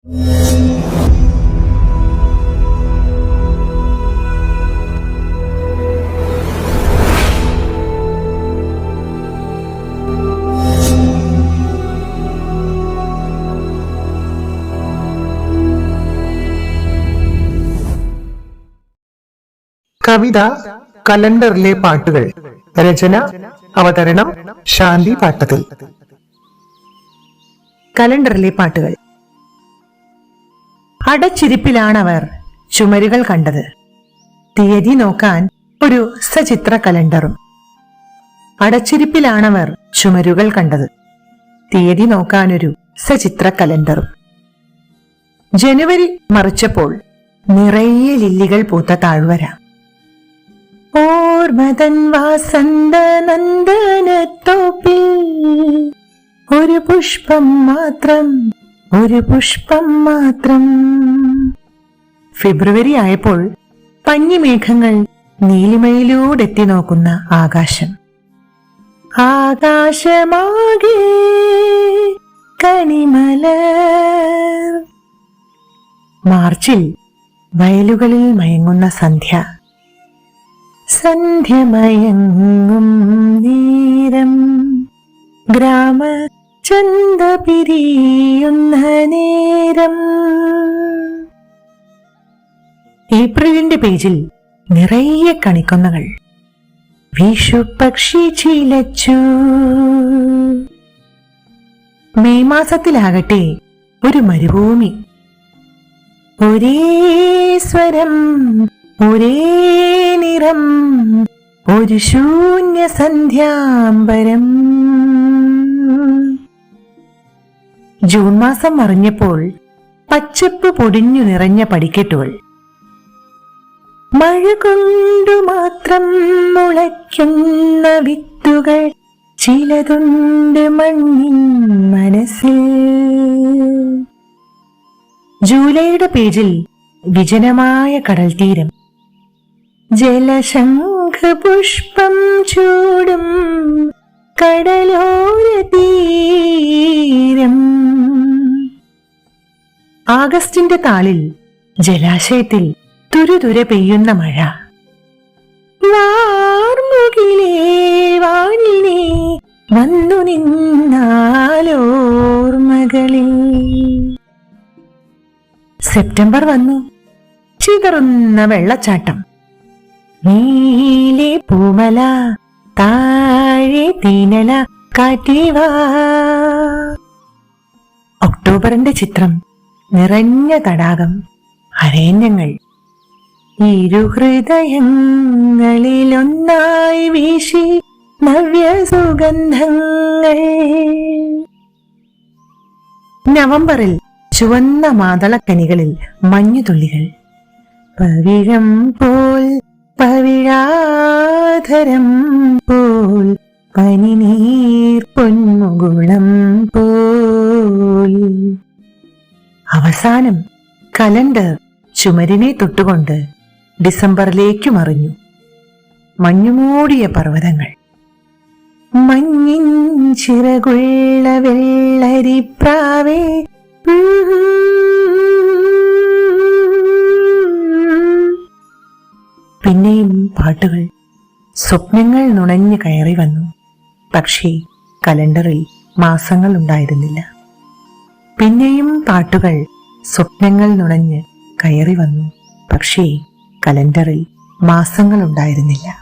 കവിത കലണ്ടറിലെ പാട്ടുകൾ. രചന, അവതരണം ശാന്തി പാട്ടത്തിൽ. കലണ്ടറിലെ പാട്ടുകൾ. അടച്ചിരിപ്പിലാണവർ ചുമരുകൾ കണ്ടത്. തീയതി നോക്കാൻ ഒരു സചിത്ര കലണ്ടറും. അടച്ചിരിപ്പിലാണവർ ചുമരുകൾ കണ്ടത്. തീയതി നോക്കാനൊരു സചിത്ര കലണ്ടറും. ജനുവരി മറിച്ചപ്പോൾ നിറയെ ലില്ലികൾ പൂത്ത താഴ്വര. ഓർമ്മതൻ വാസന്ത നന്ദനത്തോപ്പിൽ ഒരു പുഷ്പം മാത്രം, ഒരു പുഷ്പം മാത്രം. ഫെബ്രുവരി ആയപ്പോൾ പഞ്ഞിമേഘങ്ങൾ നീലിമയിലൂടെത്തി നോക്കുന്ന ആകാശം. ആകാശമാകെ കണിമലർ. മാർച്ചിൽ വയലുകളിൽ മയങ്ങുന്ന സന്ധ്യ. സന്ധ്യമയങ്ങും നേരം ഗ്രാമ ചന്ത പിരിയുന്ന നേരം. ഏപ്രിലിന്റെ പേജിൽ നിറയെ കണിക്കൊന്നകൾ. വിഷുപക്ഷി ചിലച്ചു. മെയ് മാസത്തിലാകട്ടെ ഒരു മരുഭൂമി. ഒരേ സ്വരം, ഒരേ നിറം, ഒരു ശൂന്യ സന്ധ്യാംബരം. ജൂൺ മാസം മറിഞ്ഞപ്പോൾ പച്ചപ്പ് പൊടിഞ്ഞു നിറഞ്ഞ പടിക്കെട്ടുകൾ. മഴ കൊണ്ടു മാത്രം മുളയ്ക്കുന്ന വിത്തുകൾ ചിലതുണ്ട് മണ്ണിൻ മനസ്സിൽ. ജൂലൈയുടെ പേജിൽ വിജനമായ കടൽ തീരം. ജലശംഖ പുഷ്പം ചൂടും കടലോര തീരം. ആഗസ്റ്റിന്റെ താളിൽ ജലാശയത്തിൽ തുരുതുരെ പെയ്യുന്ന മഴ. വാർമുകിലേ വാനിനെ വന്നു നിന്നാലോർമകളിൽ. സെപ്റ്റംബർ വന്നു. ചിതറുന്ന വെള്ളച്ചാട്ടം. നീലെ പൂമല, താഴെ തീനല, കാറ്റീവാ. ഒക്ടോബറിന്റെ ചിത്രം. നിറഞ്ഞ തടാകം, അരണ്യങ്ങൾ. ഇരുഹൃദയങ്ങളിലൊന്നായി വീശി നവ്യസുഗന്ധങ്ങൾ. നവംബറിൽ ചുവന്ന മാതളക്കനികളിൽ മഞ്ഞുതുള്ളികൾ. പവിഴം പോൽ, പവിഴാധരം പോൽ, പനിനീർ പൊന്മുകുളം പോൽ. അവസാനം കലണ്ടർ ചുമരിനെ തൊട്ടുകൊണ്ട് ഡിസംബറിലേക്ക് മറിഞ്ഞു. മഞ്ഞുമൂടിയ പർവ്വതങ്ങൾ. മഞ്ഞിൻ ചിറകുള്ള വെള്ളരിപ്രാവേ, പിന്നെയും പാട്ടുകൾ. സ്വപ്നങ്ങൾ നുണഞ്ഞു കയറി വന്നു. പക്ഷേ കലണ്ടറിൽ മാസങ്ങൾ ഉണ്ടായിരുന്നില്ല. പിന്നെയും പാട്ടുകൾ. സ്വപ്നങ്ങൾ നുണഞ്ഞ് കയറി വന്നു. പക്ഷേ കലണ്ടറിൽ മാസങ്ങൾ ഉണ്ടായിരുന്നില്ല.